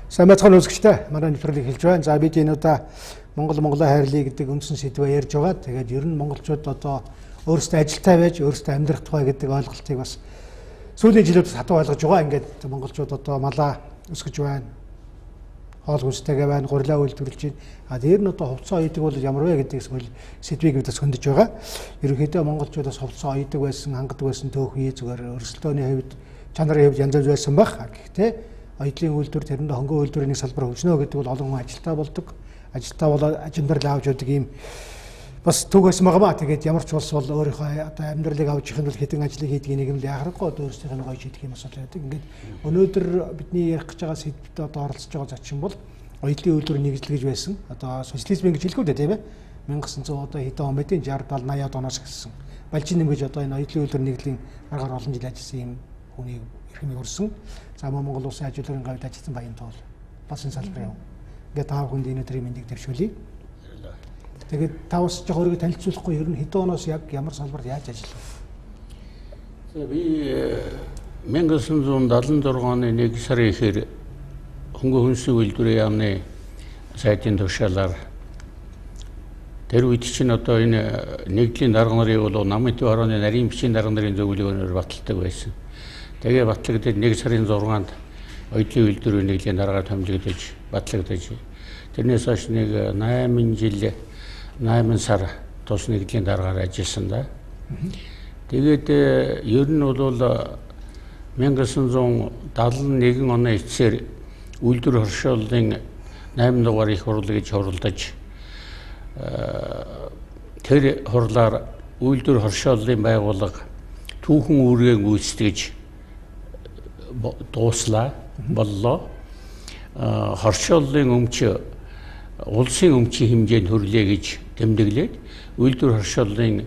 Сайн байцгаана үзэгчдээ. Манай нэвтрүүлгийг хэлж байна. За бид энэ удаа Монгол Монголоо хайрлая гэдэг үндсэн сэдвээр ярьж байгаа. Тэгээд ер нь монголчууд одоо өөрсдөө ажилтай байж өөрсдөө амьдрах тухай гэдэг ойлголтыг бас сүүлийн жилүүд хатуу ойлгож байгаа. Ингээд монголчууд одоо малаа өсгөж байна. Хоол хүнстэйгээ байна, гурилаа үйлдвэрлэж байна. Тэр нь одоо хувцас оёдаг бол ямар вэ гэдэг сэдвийг бид бас хөндөж байгаа. Ерөнхийдөө монголчууд бас хувцас оёдаг байсан, хангадаг байсан төөхий зүгээр өрсөлдөөний хувьд чанарын хувьд янз бүр байсан баг. Гэхдээ Оёдлын үйлдвэр тэрэнд хөнгөн үйлдвэрийн нэг салбар хөгжнө гэдэг бол олон хүн ажилтаа болдог. Ажилтаа болоод амьдрал авч явдаг юм бас түгээс магамаа. Тэгээд ямар ч улс бол өөрийнхөө одоо амьдралыг авч явах нь бол хэдэн ажлыг хийдэг нэг юм л яхахгүй одоо өөрсдийнх нь гоё шийдэх юм асуул байдаг. Ингээд өнөөдөр бидний ярих гэж байгаа сэдвүүдэд одоо оролцож байгаа зочин бол оёдлын үйлдвэр нэгжил гэж байсан. Одоо социализм гэж хэлэхгүй дээ тийм ээ. 1900 одоо хэдэн он мэдээ 60 70 80-аад оноос гэсэн. Балжин нэмж одоо энэ оёдлын үйлдвэр нэгдлийн аргаар олон жил ажилласан юм хүний эрхмийг өрсөн. За Монгол улсын ажилтны гавьд ажилласан баян тоол бас энэ салбар юм. Ингээд тав хүнд энэ өдрийн мэндийг дэвшүүлье. Тэгээд та бас жоо өөрийгөө танилцуулахгүй ер нь хэдэн оноос яг ямар салбарт яаж ажиллав? За би 1976 оны 1 сарын ихээр хөнгөн хүнсний үйлдвэрийн яамны сайдын тушаалаар тэр үед чинь одоо энэ нэгдлийн дарга нарыг бол намын төв хорооны нарийн бичгийн дарга нарын зөвлөгөөнөөр баталдаг байсан. Тэгээ батлагдаад 1 сарын 6-нд оёдлын үйлдвэрийн нэгдлийн дараагаар томилогдож батлагдаж тэрнээс хойш нэг 8 жил 8 сар тус нэгдлийн дараагаар ажилласан да. Тэгээд ер нь бол 1971 оны эцсээр үйлдвэр хоршооллын 8 дугаар их хурал гэж хуралдаж тэр хурлаар үйлдвэр хоршооллын байгууллага түүхэн үүргээ гүйцэтгэж дууслаа боллоо. Хоршооллын өмч улсын өмчийн хэмжээнд хүрлээ гэж тэмдэглээд үйлдвэр хоршооллын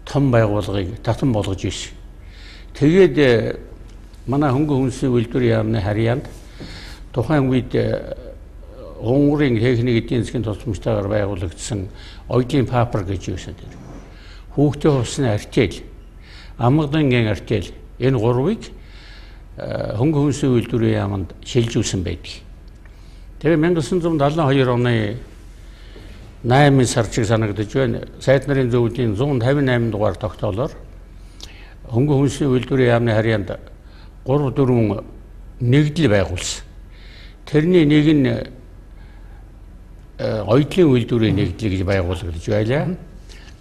том байгууллагыг татан болгож ирсэн. Тэгээд манай хөнгөн хүнсний үйлдвэрийн яамны харьяанд тухайн үед Унгарын техник эдийн засгийн тусламжтайгаар байгуулагдсан оёдлын папер гэж байсан дээр. Хүүхдийн хувцсны артель, амгалангийн артель энэ гурвыг хөнгөн хүнсний үйлдвэрийн яамд шилжүүлсэн байдаг. Тэгээ 1972 оны 8 сар чиг санагдаж байна. Сайд нарын зөвлөлийн 158 дугаар тогтоолоор хөнгөн хүнсний үйлдвэрийн яамны харьяанд 3-4 нэгдэл байгуулсан. Тэрний нэг нь оёдлын үйлдвэрийн нэгдэл гэж байгуулагдаж байлаа.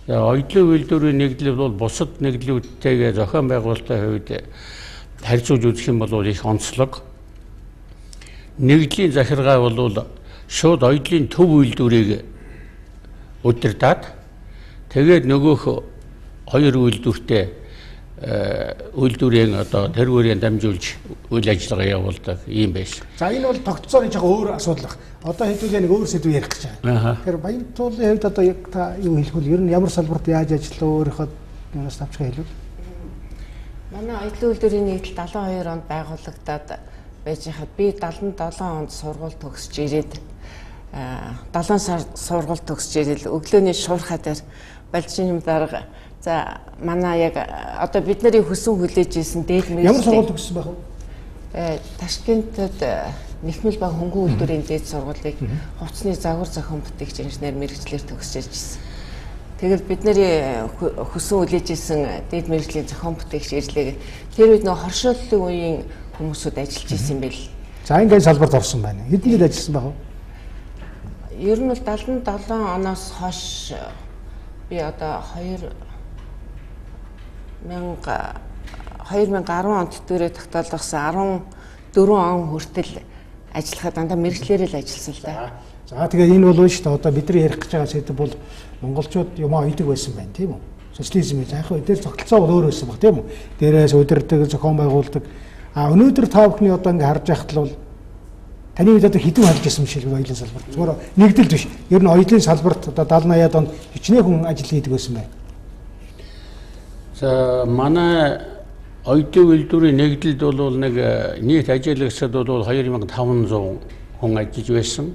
Оёдлын үйлдвэрийн нэгдэл бол бусад нэгдлүүдтэйгээ зохион байгуулалтын хувьд харьцуулж үзэх юм бол их онцлог. Нэгдлийн захиргаа бол шууд оёдлын төв үйлдвэрийг удирдаад тэгээд нөгөөх хоёр үйлдвэртэй үйлдвэрийн одоо тэргүүрийн дамжуулж үйл ажиллагаа явуулдаг юм байсан. За энэ бол тогтцооны жоо өөр асуудал. Одоо хэдүүлээ нэг өөр сэдв ярих гэж байна. Тэгэхээр баян туулын хувьд одоо яг та юу хэлэх вэ? Ер нь ямар салбарт яаж ажиллав өөрийнхөө юунаас тавчгаа хэлвэл? Манай оёдлын үйлдвэрийн нэгдэл 72 онд байгуулагдаад байж хаад би 77 онд сургууль төгсөж ирээд 7 сар сургууль төгсөж ирэл өглөөний шуурхай дээр балжин дарга за манай яг одоо бид нарын хүсэн хүлээж ийсэн дээд мэргэжлийн ямар сургууль төгссөн байх вэ? Ташкентод Нэхмэл баг хөнгөн үйлдвэрийн дээд сургуулийг хувцсны загвар зохион бүтээгч инженер мэргэжлэр төгсөж ирсэн. Тэгэл бид нарын хүсэн хүлээж ийсэн дээд мэргэжлийн зохион бүтээгч ирлээ. Тэр үед нөө хоршооллын үеийн хүмүүсүүд ажиллаж исэн юм байл. За ингээд салбарт орсон байна. Хэдэн жил ажилласан байх вэ? Ер нь бол 77 оноос хойш би одоо 2010 онд төрөө тогтоолгосон 14 он хүртэл ажиллахад дандаа мэргэжлэрэл ажилласан л да. За тэгээд энэ бол шүү дээ одоо бидний ярих гэж байгаа сэдв бол монголчууд юм ойдаг байсан байна тийм үү? Социализм яг хөө дээр тогтолцоо бол өөр байсан баг тийм үү? Дээрээс удирддаг, зохион байгуулдаг. Өнөөдөр та бүхний одоо ингэ харж байхад л бол таны үед одоо хэдэн ажиллаж байсан юм шиг оёлын салбарт. Зүгээр нэгдэл биш. Ер нь оёлын салбарт одоо 70-80-аад онд хичнээн хүн ажил хийдэг байсан байна. За манай оёдлын үйлдвэрийн нэгдэлд бол нэг нийт ажиллагчид бол 2500 хүн ажиллаж байсан.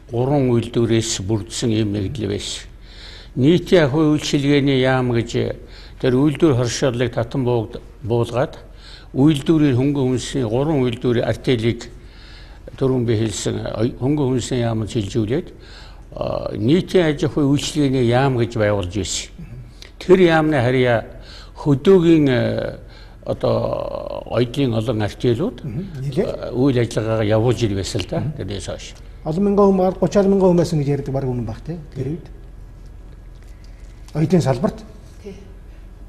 3 үйлдвэрээс бүрдсэн юм нэгдэл байсан. Нийтийн ахуй үйлчилгээний яам гэж тэр үйлдвэр хоршооллыг татан буулгаад үйлдвэрийн хөнгөн хүнсний 3 үйлдвэрийн артелийг дөрвөн би хэлсэн хөнгөн хүнсний яамд шилжүүлээд нийтийн аж ахуйн үйлчилгээний яам гэж байгуулж ирсэн. Тэр яамны харьяа хөдөөгийн одоо ойдлын олон артелууд үйл ажиллагаагаа явуулж ир байсан л да. Тэрнээс хойш. Олон мянган хүн 30 мянган хүн байсан гэж ярьдаг баг үнэн баг тий. Тэр үед. Ойдлын салбарт. Тий.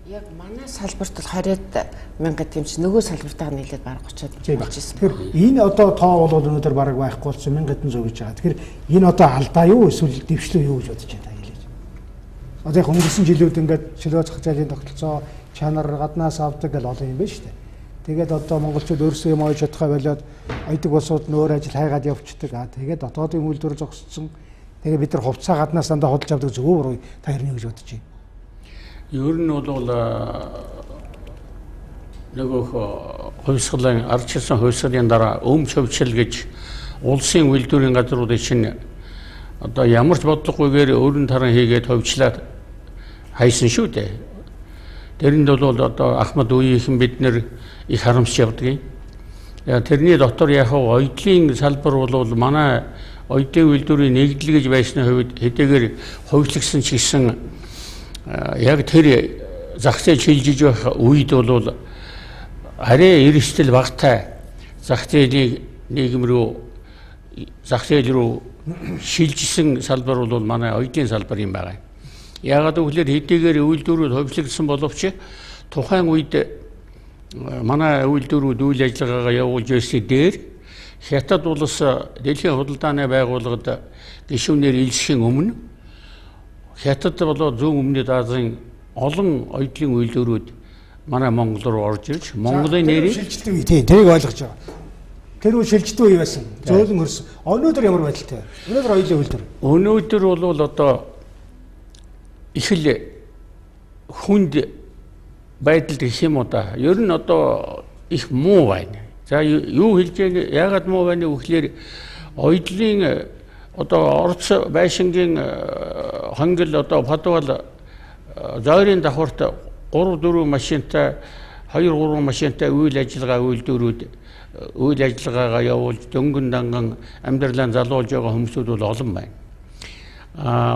Яг манай салбарт бол 20-д мянга тийм ч нөгөө салбартаа нийлээд баг 30-д болж ирсэн. Тэгэхээр энэ одоо тоо бол өнөөдөр баг байхгүй болсон 1000 гэж байгаа. Тэгэхээр энэ одоо алдаа юу эсвэл дэвшлүү юу гэж бодож байна хэлээж. Одоо яг өнгөрсөн жилүүд ингээд чөлөө зах зээлийн тогтолцоо чанар гаднаас авдаг гэл олон юм байна шүү дээ. Тэгээд одоо монголчууд өөрсдөө юм ойж чадхаа болоод ойдаг улсууд нөр ажил хайгаад явчихдаг. Тэгээд дотоодын үйлдвэр зогссон. Тэгээд бид нар хувцас гаднаас дандаа худалдаж авдаг зөв үү та хэрнээ гэж бодож байна. Ер нь бол нөгөө хувьсгалын ардчилсан хувьсгалын дараа өмч хөвчл гэж улсын үйлдвэрийн газруудын чинь одоо ямар ч бодлогогүйгээр өөрийн таран хийгээд хувьчлаад хайсан шүү дээ. Тэрэнд бол одоо Ахмад үеийнхэн бид нэр их харамсч явдаг. Тэрний дотор яг ойдлын салбар бол манай ойдын үйлдвэрийн нэгдэл гэж байсан хувьд хэдийгээр хувьчлагсан ч гэсэн яг тэр зах зээл шилжиж байх үед бол арай эрсдэл багтай зах зээлийн нийгэм рүү зах зээл рүү шилжсэн салбар бол манай ойдын салбар юм байна. Яагаад гэвэл хэдийгээр үйлдвэрүүд хувьчлагдсан боловч тухайн үед манай үйлдвэрүүд үйл ажиллагаагаа явуулж байсан дээр Хятад улс дэлхийн худалдааны байгууллагад гишүүнээр илжихийн өмнө Хятад болоод зүүн өмнөд Азийн олон ойдлын үйлдвэрүүд манай Монгол руу орж ирж Монголын нэрийг шилжилтийн үе тийм тэрийг ойлгож байгаа. Тэр үе шилжилтийн үе байсан. Зөөлөн хөрсөн. Өнөөдөр ямар байдалтай? Өнөөдөр ойлын үйлдвэр. Өнөөдөр бол одоо их л хүнд байдал гэх юм уу да. Ер нь одоо их муу байна. За юу хэлж байгаа яагаад муу байна вэ гэхээр ойдлын одоо Орос байшингийн хонгил одоо Падвал зойрын давхарт 3-4 машинтай 2-3 машинтай үйл ажиллагаа үйлдвэрүүд үйл ажиллагаагаа явуулж дөнгөн данган амьдралаа залуулж байгаа хүмүүсүүд бол олон байна.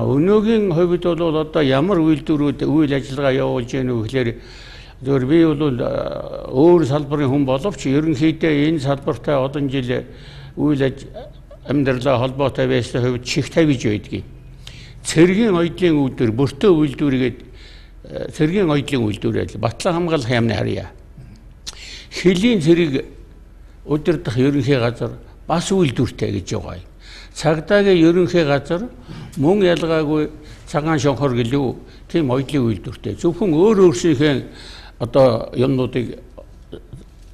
Өнөөгийн хувьд бол одоо ямар үйлдвэрүүд үйл ажиллагаа явуулж байна вэ гэхээр зөвөр би бол өөр салбарын хүн боловч ерөнхийдөө энэ салбартай олон жил үйл амьдралаа холбоотой байсан хувьд чих тавьж байдгийг. Цэргийн ойдлын үйлдвэр, бөртөө үйлдвэргээд цэргийн ойдлын үйлдвэрэл батлан хамгаалах яамны харьяа. Хөлийн цэрэг удирдах ерөнхий газар бас үйлдвэртэй гэж байгаа юм. Цагдаагийн ерөнхий газар мөн ялгаагүй цагаан шонхор гэлүү тийм ойдлын үйлдвэртэй. Зөвхөн өөр өөрсдийнхээ одоо юмнуудыг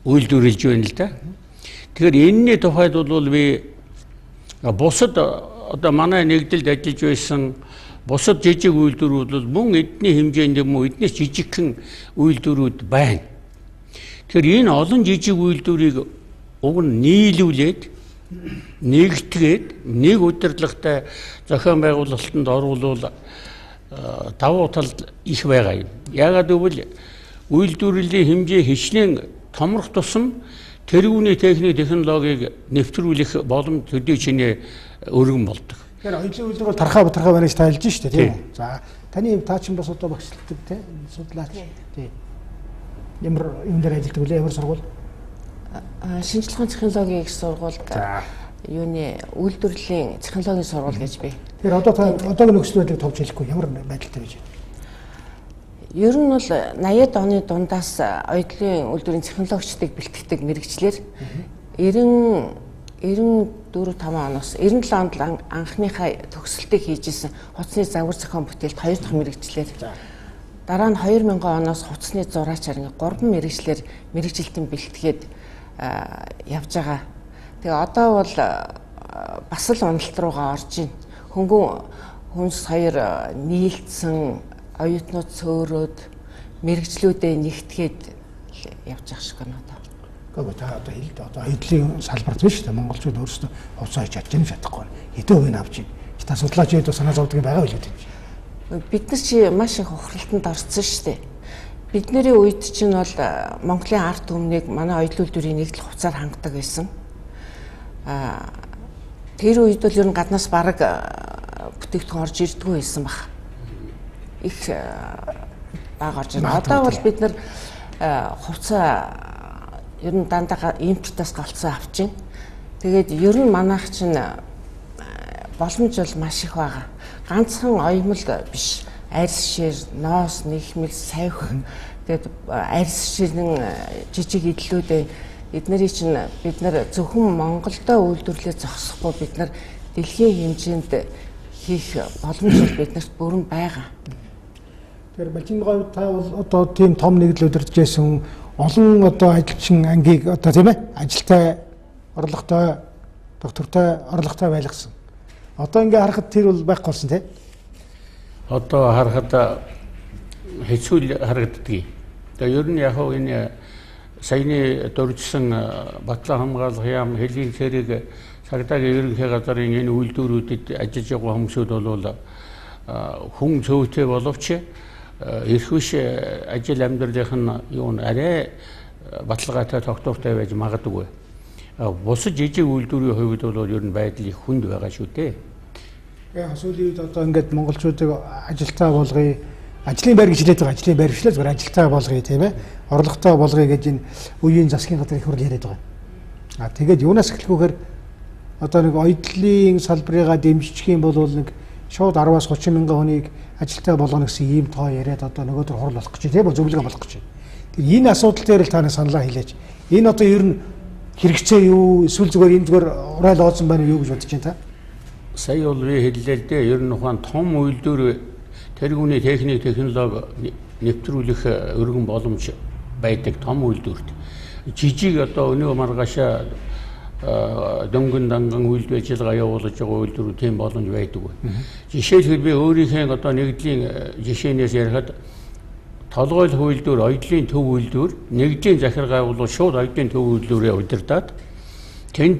үйлдвэрлэж байна л да. Тэгэхээр энэний тухайд бол би бусад одоо манай нэгдэлд ажиллаж байсан бусад жижиг үйлдвэрүүд бол мөн эдний хэмжээнд юм уу эднээс жижигхэн үйлдвэрүүд байна. Тэгэхээр энэ олон жижиг үйлдвэрийг уг нь нийлүүлээд нэгтгээд нэг удирдлагатай зохион байгуулалтанд оруулах давуу тал их байгаа юм. Яагаад гэвэл үйлдвэрлэлийн хэмжээ хичнээн томрох тусам тэрүүний техник технологиг нэвтрүүлэх боломж төдий чинээ өргөн болдог. Тэгэхээр ойдлын үйлдвэр бол тархаа байна гэж тайлж штэ тийм үү? За таны таа чин бас одоо багшилдаг тийм судлаач тийм. Ямар юм дээр ажилладаг вэ? Ямар сургууль? Шинжлэх ухааны технологийн их сургуульд юуны үйлдвэрлэлийн технологийн сургууль гэж бий. Тэгэхээр одоогийн нөхцөл байдлыг товч хэлэхгүй ямар байдалтай байж байна? Ер нь бол 80-ад оны дундаас ойдлын үйлдвэрийн технологичдыг бэлтгэдэг мэрэгчлэр 94-5 оноос 97 онд анхныхаа төгсөлтийг хийжсэн хуцсны загвар зохион бүтээлд 2 дахь мэрэгчлэр дараа нь 2000 оноос хуцсны зураачаар 3 мэрэгчлэр мэрэгжилтэн бэлтгээд явж байгаа. Тэгээ одоо бол бас л уналт руугаа орж ийн. Хөнгөн хүнс хоёр нийлдсэн оюутнууд цөөрөөд мэрэгчлүүдээ нэгтгээд явж байгаа шиг байна одоо. Гэхдээ та одоо хэлдэг одоо ойдлын салбарт биш үү? Монголчууд өөрсдөө хувцас хийж чадж чадахгүй. Хэдэн хувийг авч ийн. Та судлаачид санаа зовдөг байгаа билүү тийм. Бид нар чи маш их ухралтанд орсон шүү дээ. Бидний үед чинь бол Монголын ард түмнийг манай ойдлын үйлдвэрийн нэгдэл хувцаар хангадаг байсан. тэр үед бол ер нь гаднаас бараг бүтээгдэхүүн орж ирдэггүй байсан баг. Их бага орж ирнэ. Одоо бол бид нар хувцас ер нь дандаа импортоос голцоо авч байна. Тэгээд ер нь манайх чинь боломж бол маш их байгаа. Ганцхан оёмл биш. Арьс шир, ноос, нэхмэл, савх. Тэгээд арьс ширэн жижиг идлүүдээ бид нар зөвхөн Монголдо үйлдвэрлэлээ зогсохгүй бид нар дэлхийн хэмжээнд хийх боломж бид нарт бүрэн байгаа. Тэгэхээр Балжингийн та бол одоо тийм том нэгдэл удирдахжсэн олон одоо ажилчин ангийг одоо тийм ээ ажилтай, орлоготой, доктортой, орлоготой байлгасан. Одоо ингээ харахад тэр бол байхгүй болсон тийм. Одоо харахад хэцүү харагддаг. Тэгээ ер нь яг энэ саяны дурдсан батлан хамгаалах яам хэлийн цэрэг цагдаагийн ерөнхий газрын энэ үйлдвэрүүдэд ажиллаж байгаа хүмүүсүүд бол хүн цөвтэй боловч эрх биш ажил амьдралынх нь юу н арай баталгаатай тогтвортой байж магадгүй. Бусад жижиг үйлдвэрийн хувьд бол ер нь байдал их хүнд байгаа шүү дээ. Яг сүүлийн үед одоо ингээд монголчуудыг ажилтаа болгоё, ажлын байр гэж хэлээд байгаа. Ажлын байр биш л зүгээр ажилтаа болгоё тийм ээ. Орлоготой болгоё гэж энэ үеийн засгийн газар их хурл яриад байгаа. Тэгээд юунаас эхлэхүүхээр одоо нэг оёдлын салбарыгаа дэмжих юм бол нэг шууд 10-аас 30 мянган хүнийг ажилтаа болгоно гэсэн ийм тоо яриад одоо нөгөөдөр хурл болох гэж тийм зөвлөгөө болох гэж. Тэгээд энэ асуудал дээр л танаас саналаа хэлээч. Энэ одоо ер нь хэрэгцээ юу эсвэл зүгээр энэ зүгээр урайл ооцсон байна юу гэж бодож байна та? Сая бол би хэллээ л дээ. Ер нь ухаан том үйлдвэр тэргүүний техник технологи нэвтрүүлэх өргөн боломж байдаг том үйлдвэрт. Жижиг одоо өнөө маргаашаа дөнгөн данган үйлдвэр ажиллагаа явуулж байгаа үйлдвэр тийм боломж байдаггүй. Жишээлбэл би өөрийнхөө одоо нэгдлийн жишээнээс ярихад толгойл үйлдвэр, оёдлын төв үйлдвэр, нэгдлийн захиргаа бол шууд оёдлын төв үйлдвэрээ удирдаад тэнд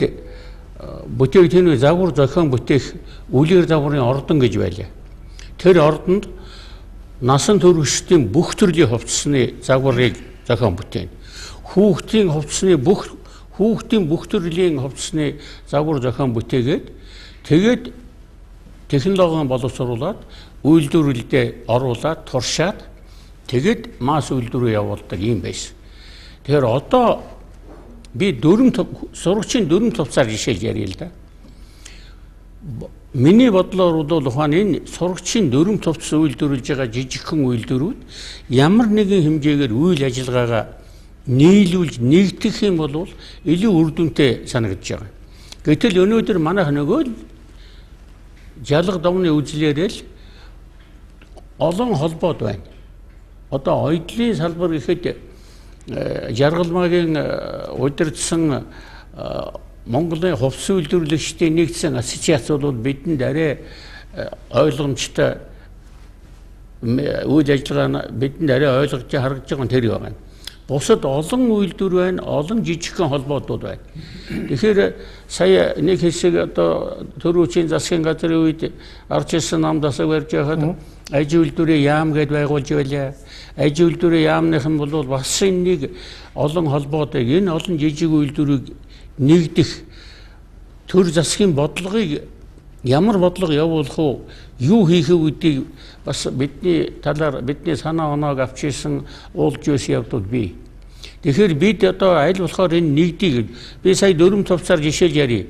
бүтээгдэхүүний загвар зохион бүтээх үлгэр загварын ордон гэж байлаа. Тэр ордонд насан туршидтын бүх төрлийн хувцасны загварыг зохион бүтээн. Хүүхдийн бүх төрлийн хувцасны загвар зохион бүтээгээд тэгээд технологийн боловсруулад үйлдвэрлэлдээ оруулаад туршаад тэгээд масс үйлдвэрээ явуулдаг юм байсан. Тэгэхээр одоо би сурагчийн дөрөв товцаар жишээлж ярил л да. Миний бодлоор бол ухаан энэ сурагчийн дөрөв товц үйлдвэрлэж байгаа жижигхэн үйлдвэрүүд ямар нэгэн хэмжээгээр үйл ажиллагаагаа нийлүүлж нэгтгэх юм бол илүү үр дүнтэй санагдаж байгаа. Гэтэл өнөөдөр манайх нөгөө жалга давны үзлээрэл олон холбоод байна. Одоо оёдлын салбар гэхэд жаргалмаагийн удирдсан Монголын хувцас үйлдвэрлэгчдийн нэгдсэн ассоциац бол бидэнд арай ойлгомжтой үйл ажиллагаа бидэнд арай ойлгож харагдаж байгаа нь тэр байна. Бусад олон үйлдвэр байна, олон жижигхэн холбоодууд байна. Тэгэхээр сая нэг хэсэг одоо төрөөчийн засгийн газрын үед арч ирсэн намдасаа барьж байхад аж үйлдвэрийн яам гэдээ байгуулж байлаа. Аж үйлдвэрийн яамныхан бол бас нэг олон холбоотой энэ олон жижиг үйлдвэрийг нэгдэх төр засгийн бодлогыг ямар бодлого явуулах вэ? Юу хийх вэ гэдгийг бас бидний талаар бидний санаа оноог авч ирсэн уулж байсан явдал бий. Тэгэхээр бид одоо аль болохоор энэ нэгдийг би сая дөрөв товцоор жишээлж ярив.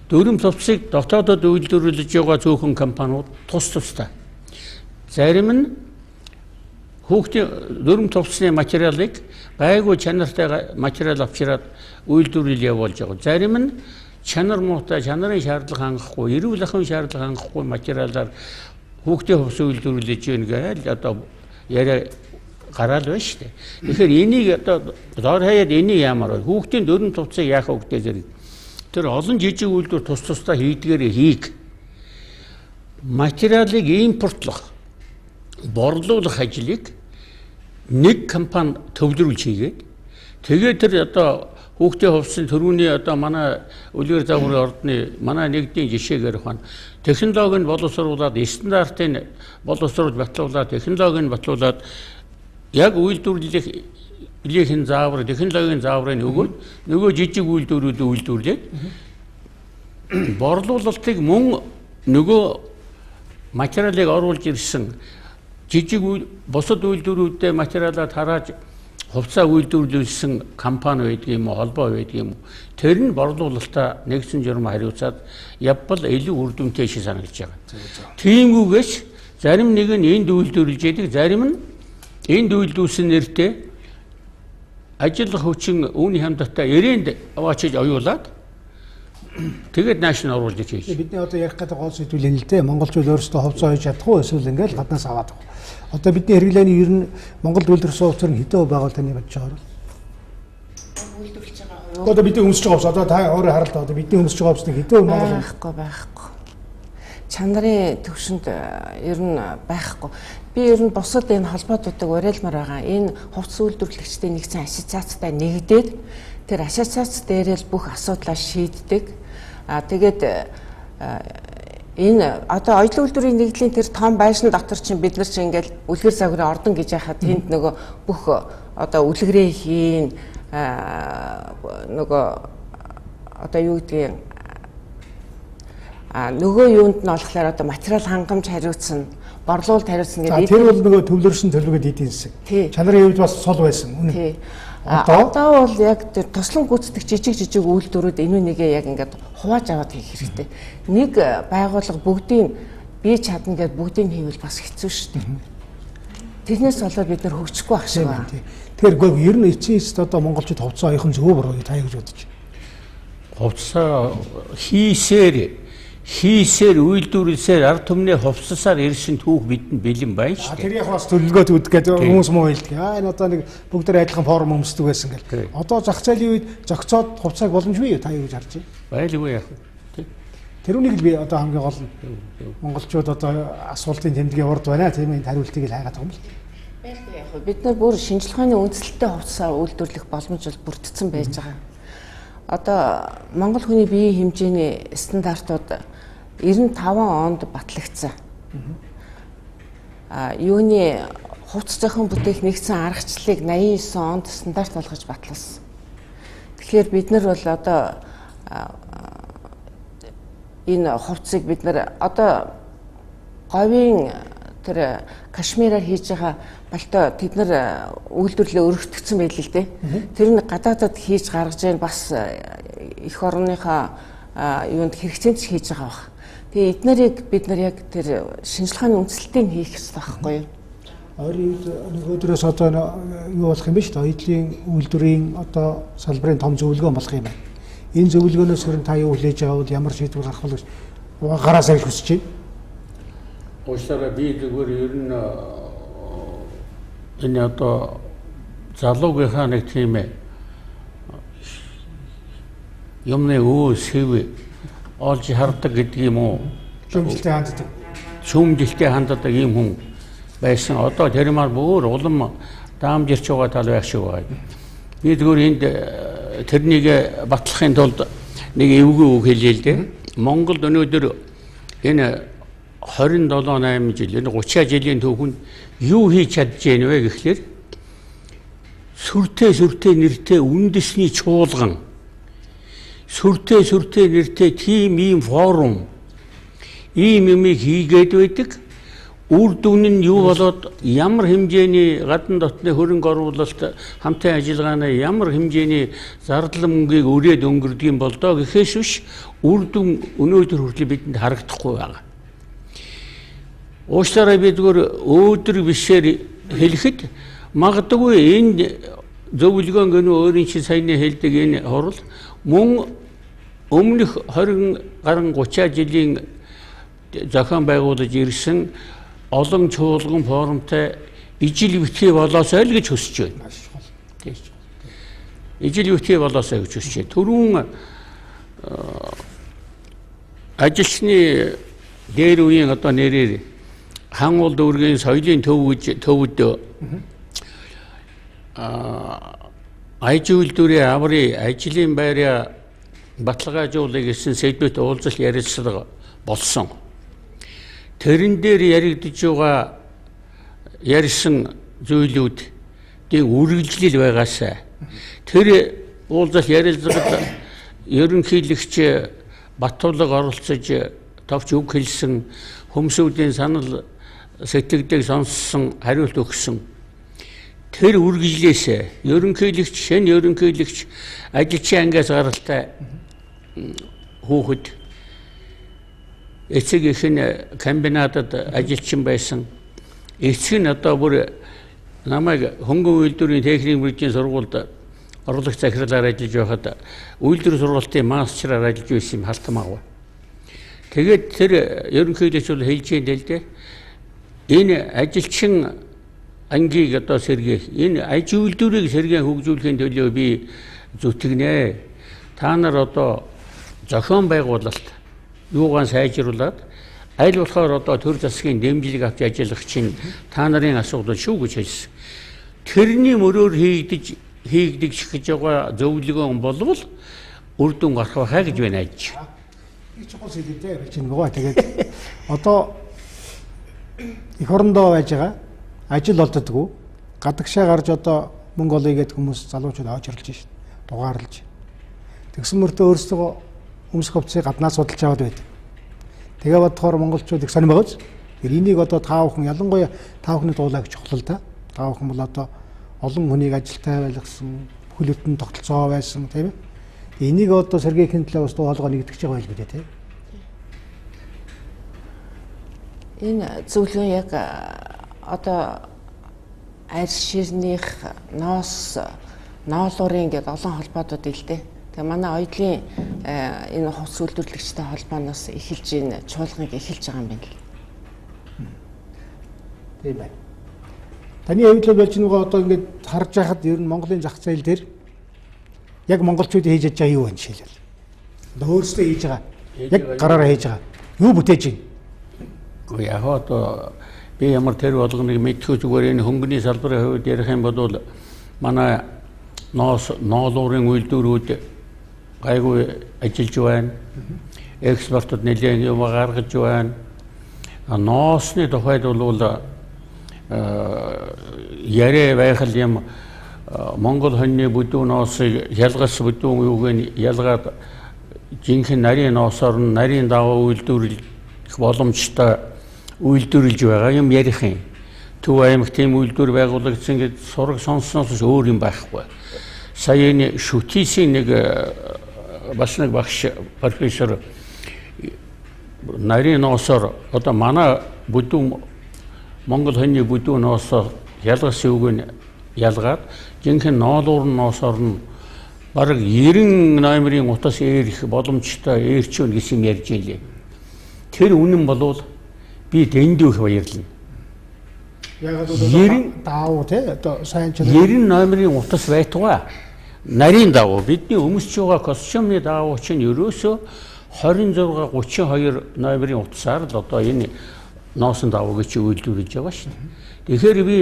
Дөрөв товцыг дотоодод үйлдвэрлэж байгаа цөөхөн компаниуд тус тустай. Зарим нь хүүхдийн дөрөв товцны материалыг гайгүй чанартай материал авчираад үйлдвэрлэл явуулж байгаа. Зарим нь чанар муутай, чанарын шаардлага хангахгүй, эрүүл ахуйн шаардлага хангахгүй материалаар хүүхдийн хувцас үйлдвэрлэж гэнэ гэж одоо яриа гараал байна шүү дээ. Тэгэхээр энийг одоо доор хаяад энийг ямар вэ? Хүүхдийн дөрөв товцыг яах вэ гэдэг зэрэг тэр олон жижиг үйлдвэр тус тустай хийдгээрээ хийх. Материалыг импортлох, борлуулах ажлыг нэг компани төвлөрүүлж хийгээд тэгээд тэр одоо хүүхдийн хувцсын төрөүний одоо манай үлгэр загварын ордны манай нэгдлийн жишээгээр ухаана технологийн боловсруулад стандартын боловсруулж батлуулаад технологийн батлуулаад яг үйлдвэрлэлийн заавар технологийн зааврыг нөгөө жижиг үйлдвэрүүд үйлдвэрлээд борлуулалтыг мөн нөгөө материалыг оруулж ирсэн жижиг бусад үйлдвэрүүдэд материалаа тарааж хувьцаа үйлдвэрлүүлсэн компани байдаг юм уу, холбоо байдаг юм уу? Тэр нь борлуулалтаа нэгсэн журам хариуцаад явбал илүү үр дүнтэй шиг санагдаж байгаа. Тиймгүйгээс зарим нэг нь энд үйлдвэрлэж яадаг, зарим нь энд үйлдвүүлсэн нэртэй ажиллах хүчин үүний хамтдаа ирээнд аваачиж оюулаад тэгээд наашны оруулж хийж. Бидний одоо ярих гэдэг гол сэдвүүл энэ л дээ. Монголчууд өөрсдөө хувьцаа ойж чадахгүй эсвэл ингээл гаднаас аваад байгаа. Одоо бидний хэрэглээний ер нь Монгол үйлдвэрсэн хувьцаар нь хэдэн хувь байгаад таны бодож байгаа вэ? Үйлдвэрлэж байгаа юу? Одоо бидний өмсөж байгаа хувьс одоо та өөрөө харалтаа одоо бидний өмсөж байгаа хувьсны хэдэн хувь Монгол байхгүй. Чанарын төвшөнд ер нь байхгүй. Би ер нь бусад энэ холбоотуудыг уриалмаар байгаа. Энэ хувцас үйлдвэрлэгчдийн нэгэн ассоциацтай нэгдээд тэр ассоциац дээрээ л бүх асуудлаа шийддэг. Тэгээд энэ одоо оёлын үйлдвэрийн нэгдлийн тэр том байшин дотор чинь бид нар чинь ингээл үлгэр загварын ордон гэж яхад тэнд нөгөө бүх одоо үлгэрээ хийн нөгөө одоо юу гэдгийг нөгөө юунд нь болохоор одоо материал хангамж хариуцсан, борлуулалт хариуцсан гэдэг. Тэр бол нөгөө төвлөрсөн төлөвлөгөөд эдийн засаг. Чанарын хувьд бас сул байсан. Үнэ. Одоо бол яг тэр тослон гүйцэтгэх жижиг үйлдвэрүүд энэ нэгээ яг ингээд хувааж аваад хийх хэрэгтэй. Нэг байгууллага бүгдийг бие чадна гэдээ бүгдийг хийвэл бас хэцүү шүү дээ. Тэрнээс болоод бид нар хөгжихгүй ах шиг байна. Тэгэхээр ер нь эцсийн эцэст одоо монголчууд хувьцаа оёхон зөв буруу гэж таа гэж бодож байна. Хувьцаа хийсээр үйлдвэрлэлсээр ард түмний хувцасаар ирсэн түүх бидэнд бэлэн байна шүү дээ. Тэр яг бас төлөвлөгөөд үдэх гэдэг хүмүүс муу хэлдэг. Энэ одоо нэг бүгд адилхан форум өмсдөг байсан гэл. Одоо зах зээлийн үед зохицоод хувьцааг боломжгүй юу та юу гэж харж байна? Байлгүй яах вэ? Тэрүүнийг л би одоо хамгийн гол нь монголчууд одоо асуултын тэмдгийн урд байна. Тийм энэ хариултыг л хайгаад байгаа юм л. Байлгүй яах вэ? Бид нар бүр шинжилгээ ухааны үндэслэлтэй хувьцаа үйлдвэрлэх боломж бол бүрдсэн байж байгаа. Одоо монгол хүний биеийн хэмжээний стандартууд 95 онд батлагдсан. Юуны хувцас зохион бүтээх нэгдсэн аргачлалыг 89 онд стандарт болгож батлуулсан. Тэгэхээр бид нар бол одоо энэ хувцсыг бид нар одоо говийн тэр кашмираар хийж байгаа болтой тэд нар үйлдвэрлэлээ өргөтгсөн байл л дээ. Тэр нь гадаадад хийж гаргаж байгаа бас эх орныхаа юунд хэрэгцээнд хийж байгаа баг. Тэгээ эднэрийг бид нар яг тэр шинжилгээний үндэслэлтийг хийх хэрэгтэй байхгүй юу? Ойрын нөгөөдрөөс одоо юу болох юм бэ шүү дээ? Оёлын үйлдвэрийн одоо салбарын том зөвлөгөө болох юм байна. Энэ зөвлөгөөнөөс хүрэн та юу хүлээж байгаа бол ямар шийдвэр гаргах вэ гэж гараасаа л хүсэж байна. Уучлаарай би зүгээр ер нь энэ одоо залуугийнхаа нэг тийм юмны сэв олж хардаг гэдэг юм уу? Шүүмжлэлтэй ханддаг ийм хүн байсан. Одоо тэр мар бүр улам даамжирч байгаа тал байх шиг байна. Би зүгээр энд тэрнийг батлахын тулд нэг эвгүй үг хэлээ л дээ. Монголд өнөөдөр энэ 27-8 жил энэ 30 жилийн түүхэнд юу хийж чадж байна вэ гэхлээр сүртэй нэртэй үндэсний чуулган сүртэй нэртэй тим ийм форум ийм юмыг хийгээд байдаг. Үр дүн нь юу болоод ямар хэмжээний гадна дотны хөрөнгө оруулалт хамтын ажиллагааны ямар хэмжээний зардал мөнгийг өрөөд өнгөрдөг юм бол доо гэхээс биш үр дүн өнөөдөр хүртэл бидэнд харагдахгүй байгаа. Уучлаарай би зүгээр өөдрөг бишээр хэлэхэд магадгүй энэ зөвлөгөөн гэнэ өөрийн чинь саяны хэлдэг энэ хурал мөн өмнөх 20 гаруй 30 жилийн зохион байгуулж ирсэн олон чуулган форумтай ижил битгий болоосой л гэж хүсэж байна. Ижил битгий болоосой гэж хүсэж байна. Түрүүн ажилчны дээр үеийн одоо нэрээр хан уул дүүргийн соёлын төвд аж үйлдвэрийн аврын ажлын байраа баталгаажуулах гэсэн сэдвэт уулзалт ярилцлага болсон. Тэрэн дээр яригдж байгаа ярьсан зүйлүүдийн үргэлжлэл байгаасаа тэр уулзалт ярилцлагад ерөнхийлөгч Баттуулга оролцож товч үг хэлсэн, хүмүүсийн санал сэтгэлдээ сонссон, хариулт өгсөн. Тэр үргэлжлээсээ ерөнхийлөгч, шин ерөнхийлөгч, ажилчин ангиас гаралтай хүүхэд эцэг их нь комбинатад ажилчин байсан. Эцэг нь одоо бүр намайг хөнгөн үйлдвэрийн техник мөржийн сургуульд орлогч захирлаар ажиллаж байхад үйлдвэр сургалтын мастераар ажиллаж байсан юм халтам аав. Тэгээд тэр ерөнхийлөгч бол хэлж дээ л дээ. Энэ ажилчин ангийг одоо сэргээх, энэ аж үйлдвэрийг сэргээн хөгжүүлэхийн төлөө би зүтгэнэ. Та нар одоо зохион байгуулалт юугаан сайжруулад аль болохоор одоо төр засгийн дэмжлэг авч ажиллах чинь та нарын асуудал шүү гэж хэлсэн. Тэрний мөрөөр хийгдэж гэж байгаа зөвлөгөө болвол үр дүн гарах байхаа гэж байна аж. Би чухал зүйлээ хэлж байгаа. Тэгээд одоо эх орондоо байж байгаа ажил олддоггүй гадагшаа гарч одоо мөнгө олъё гэдэг хүмүүс залуучууд авч ирлж шин дугаарлаж. Тэгсэн мөртөө өөрсдөө өмсөх хувцсыг гаднаас судалж аваад байдаг. Тэгээ бодохоор монголчууд их сонирм байгааз. Энийг одоо та бүхэн ялангуяа та бүхний дуулаа гэж чухал л да. Та бүхэн бол одоо олон хүнийг ажилтай байлгасан, бүхэл бүтэн тогтолцоо байсан тийм ээ. Энийг одоо сэргээхийн төлөө бас дуу хоолой нэгтгэж байгаа байл билээ тийм. Энэ зөвлөгөө яг одоо арьс ширнийх ноолуурын гэдэг олон холбоодууд илтэй. Тэгээ манай оюутлын энэ хувцс үйлдвэрлэгчтэй холбооноос эхэлж энэ чуулганыг эхэлж байгаа юм байна л. Тийм байна. Таны хувьд болж нөгөө одоо ингээд харж байхад ер нь Монголын зах зээл дээр яг монголчууд хийж байгаа юу вэ жишээлбэл. Одоо өөрсдөө хийж байгаа. Яг гараараа хийж байгаа. Юу бүтээж байна? Гэхдээ яг одоо би ямар тэр болгоныг мэдхгүй зүгээр энэ хөнгөний салбарын хувьд ярих юм бол манай ноолуурын үйлдвэрүүд гайгүй ажиллаж байна. Экспортод нэлээд юм гаргаж байна. Ноосны тухайд бол яриа байхал юм Монгол хоньны бүдүүн ноосыг ялгас бүдүүн юуг ялгаад жинхэнэ нарийн ноосоор нарийн даваа үйлдвэрлэх боломжтой үйлдвэрлэж байгаа юм ярих юм. Төв аймагт тийм үйлдвэр байгуулагдсан гэж сураг сонсноос өөр юм байхгүй. Сая энэ шүтисийн нэг бас нэг багш профессор нарийн ноосоор одоо манай бүдүүн Монгол хоньны бүдүүн ноосоор ялгас юуг ялгаад жинхэнэ ноолуур ноосоор нь бараг 90 номерын утас eerх боломжтой eerчүүн гэсэн юм ярьж илээ. Тэр үнэн болвол би дэндүү их баярлана. Яг л даав те одоо сайн ч 90 номерын утас байтугай нарийн давуу бидний өмсөж байгаа костюмны давуу чинь ерөөсөө 26 32 номерын утасаар л одоо энэ ноосон давуу гэж үйлдвэрлэж байгаа шүү дээ. Тэгэхээр би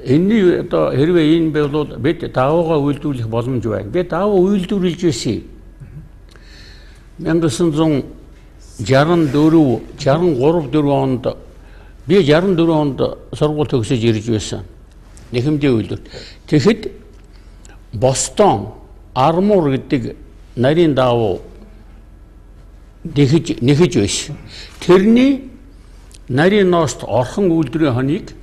энэний одоо хэрвээ энэ бол бид давуугаа үйлдвэрлэх боломж байна. Би давуу үйлдвэрлэж байсан. 1964 4 онд би 64 онд сургууль төгсөж ирж байсан. Нэхэмдээ үйлдвэр. Тэгэхэд Бостон Армур гэдэг нарийн давуу нэхэж байсан. Тэрний нарийн ноосд орхон үйлдвэрийн хоныг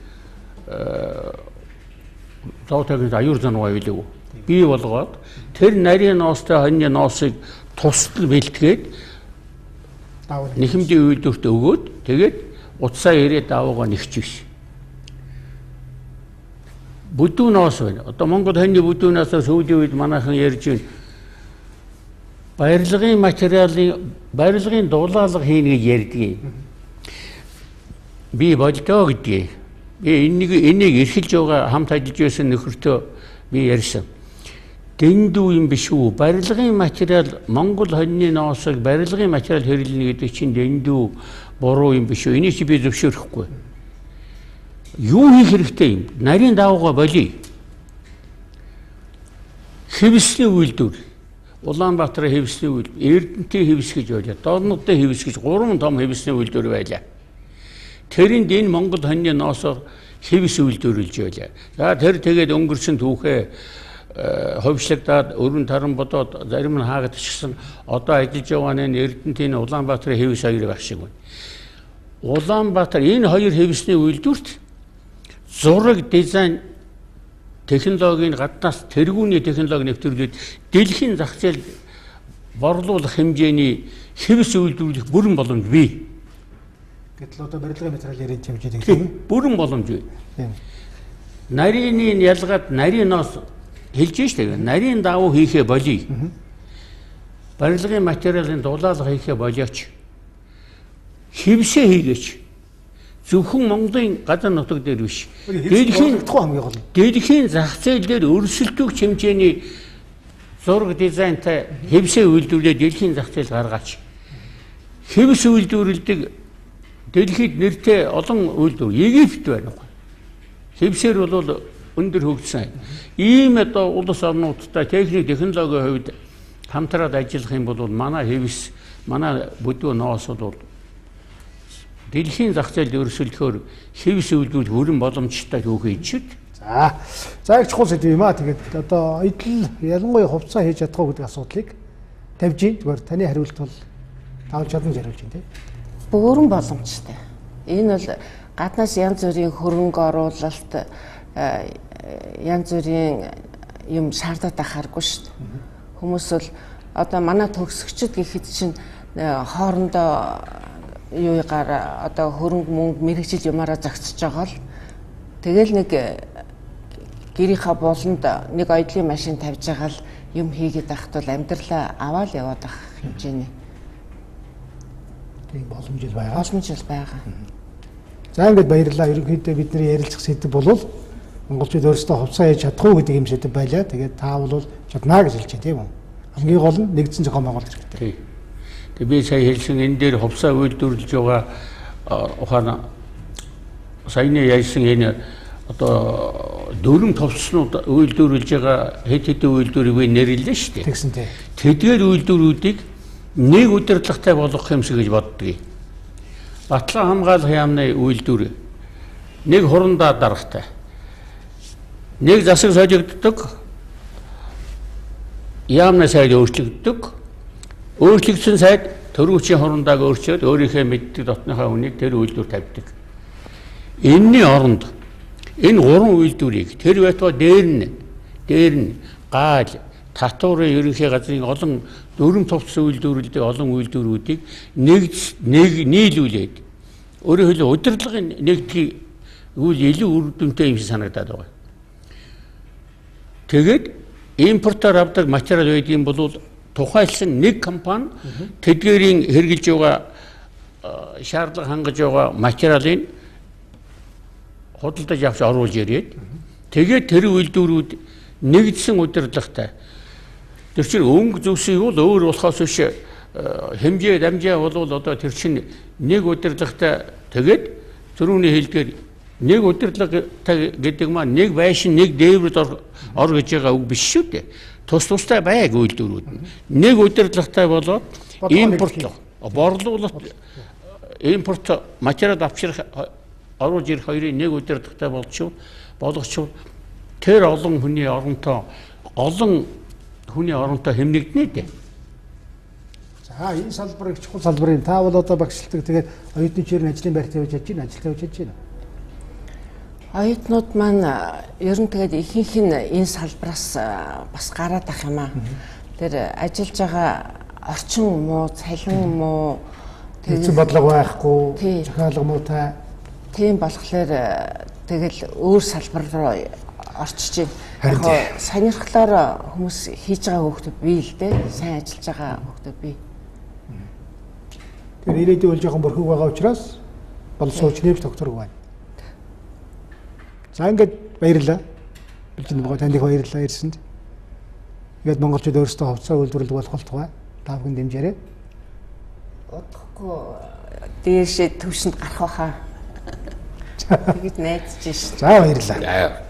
зоотойгоос аюур зангаа билүү. Бий болгоод тэр нарийн ноостой хоньны ноосыг тусдал бэлтгээд нэхэмдээ үйлдвэрт өгөөд тэгээд утсаа ирээд давуугаа нэгчихсэн. Бүдүүн ноос байна. Одоо Монгол хоньны бүдүүн ноосоос сүүлийн үед манайхан ярьж байна. Барилгын дулаалга хийнэ гэж ярьдгийг. Би болдоо гэдгийг. Би энийг эрхэлж байгаа хамт ажиллаж байсан нөхөртөө би ярьсан. Дэндүү юм биш үү? Барилгын материал Монгол хоньны ноосыг барилгын материал хэрэглэнэ гэдэг чинь дэндүү буруу юм биш үү? Энийг чи би зөвшөөрөхгүй. Юу хийх хэрэгтэй юм? Нарийн давуугаа болъё. Хэвсний үйлдвэр. Улаанбаатарын хэвсний үйлдвэр, Эрдэнэтийн хэвс гэж байлаа. Дорнодын хэвс гэж 3 том хэвсний үйлдвэр байлаа. Тэрэнд энэ Монгол хоньны ноосоор хэвс үйлдвэрлэж байлаа. За тэр тэгээд өнгөрсөн түүхээ ховшлогдоод өрн таран бодоод зарим нь хаагдчихсан одоо ажиллаж байгаа нэг Эрдэнэтийн Улаанбаатарын хэвс хоёр байх шиг байна. Улаанбаатар энэ хоёр хэвсний үйлдвэрт зураг дизайн технологийн гаднаас тэргүүний технологи нэвтрүүлээд дэлхийн зах зээл борлуулах хэмжээний хэвс үйлдвэрлэх бүрэн боломж бий. Гэтэл одоо барилгын материалын хэмжээд тийм бүрэн боломж бий. Нарийн ялгаад нариноос хэлж штэ. Нарийн давуу хийхэ болий. Барилгын материалын дулаалга хийхэ болооч. Хэвсээ хийгээч. Зөвхөн Монголын газар нутаг дээр биш. Дэлхийн зах зээл дээр өрсөлдөх хэмжээний зураг дизайнтай хэвсээ үйлдвэрлээд дэлхийн зах зээл гаргаач. Хэвс үйлдвэрлэдэг дэлхийд нэртэй олон үйлдвэр Египт байна. Хэвсээр бол өндөр хөгжсөн. Ийм одоо улс орнуудтай техник технологийн хувьд хамтраад ажиллах юм бол манай хэвс, манай бүдүү ноос бол дэлхийн зах зээлд өрсөлдөхөөр хэвс үйлдвэрлэх бүрэн боломжтой түүхий ичэд. За их чухал сэдв юм аа. Тэгээд одоо эдл ялангуяа хувцас хийж чадах уу гэдэг асуудлыг тавьж ийн. Зүгээр таны хариулт бол тавж чадсан хариулж ийн тий. Бүрэн боломжтой. Энэ бол гаднаас янз бүрийн хөрөнгө оруулалт янз бүрийн юм шаардаад ахааргүй шүү дээ. Хүмүүс бол одоо манай төгсөгчд гэхэд чинь хоорондоо юугаар одоо хөрөнгө мөнгө мэрэгжил юмараа зогсож байгаа л тэгэл нэг гэрийнхаа болонд нэг оёдлын машин тавьж байгаа л юм хийгээд байхад бол амьдралаа аваад яваад байх хэмжээний тийм боломж ил байгаа. Боломж ил байгаа. За ингээд баярлалаа. Ерөнхийдөө бидний ярилцах сэдэв бол монголчууд өөрсдөө хувцас хийж чадах уу гэдэг юм сэдэв байлаа. Тэгээд та бол чаднаа гэж хэлж байна тийм үү? Хамгийн гол нь нэгдсэн зохион байгуулалт хэрэгтэй. Тэгээ би сая хэлсэн энэ дээр хувцас үйлдвэрлэж байгаа ухаана саяны ярьсан энэ одоо дөрвөн товчснууд үйлдвэрлэж байгаа хэд хэдэн үйлдвэрийг би нэрлэлээ шүү дээ. Тэгсэн тий. Тэдгээр үйлдвэрүүдийг нэг удирдлагатай болгох юмсаг гэж боддгийг. Батлан хамгаалах яамны үйлдвэр нэг хурандаа даргатай. Нэг засаг солигддог. Яамны сайд өөрчлөгддөг. Өөрчлөгдсөн сайд төрүүчийн хурандааг өөрчөөд өөрийнхөө мэддэг дотныхоо үнийг тэр үйлдвэр тавьдаг. Энэний оронд энэ гурван үйлдвэрийг тэр байтугай дээр нь гаал татварын ерөнхий газрын олон дөрвөн товч үйлдвэрлэдэг олон үйлдвэрүүдийг нийлүүлээд өөрөөр хэлбэл удирдлагын нэгдгийг илүү үр дүнтэй юм шиг санагдаад байгаа. Тэгээд импортоор авдаг материал байдгийн бол тухайлсан нэг компани тэдгээрийн хэрэгжилж байгаа шаардлага хангаж байгаа материалыг худалдаж авч оруулж ирээд тэгээд тэр үйлдвэрүүд нэгдсэн удирдлагатай. Тэр чинь өнгө зүсийг бол өөр болохоос биш хэмжээ дамжаа бол одоо тэр чинь нэг удирдлагатай тэгээд түрүүний хэлдгээр нэг удирдлагатай гэдэг маань нэг байшин нэг дээврд ор гэж байгаа үг биш шүү дээ. Тустай байг үйлдвэрүүд. Нэг удирдлагатай болоод импорт борлуулалт импорт материал авчрах оруулж ирэх хоёрын нэг удирдлагатай болгочихвол тэр олон хүний оронтой хэмнэгдэнэ дээ. За энэ салбар их чухал салбар юм. Та бол одоо багшилдаг тэгээд оюутны чирийн ажлын байр тавьж чадж байна, ажил тавьж чадж байна. Оюутнууд маань ер нь тэгээд ихэнх нь энэ салбараас бас гараад ах юм аа. Тэр ажиллаж байгаа орчин муу, цалин муу, тэгсэн бодлого байхгүй, захиалга муутай. Тийм болохоор тэгэл өөр салбар руу орчиж байна. Яг сонирхлоор хүмүүс хийж байгаа хүүхдүүд бий л дээ. Сайн ажиллаж байгаа хүүхдүүд бий. Тэр ирээдүйн бол жоохон бүрхэг байгаа учраас боловсруулж нэмж тогтворог байна. За ингээд баярлалаа. Билжин байгаа танд их баярлалаа ирсэнд. Ингээд монголчууд өөрсдөө хувцас үйлдвэрлэх болох болтугай. Та бүхэн дэмжээрэй. Удахгүй дээшээ төвшөнд гарах байхаа. Тэгэд найдаж шээ. За баярлалаа.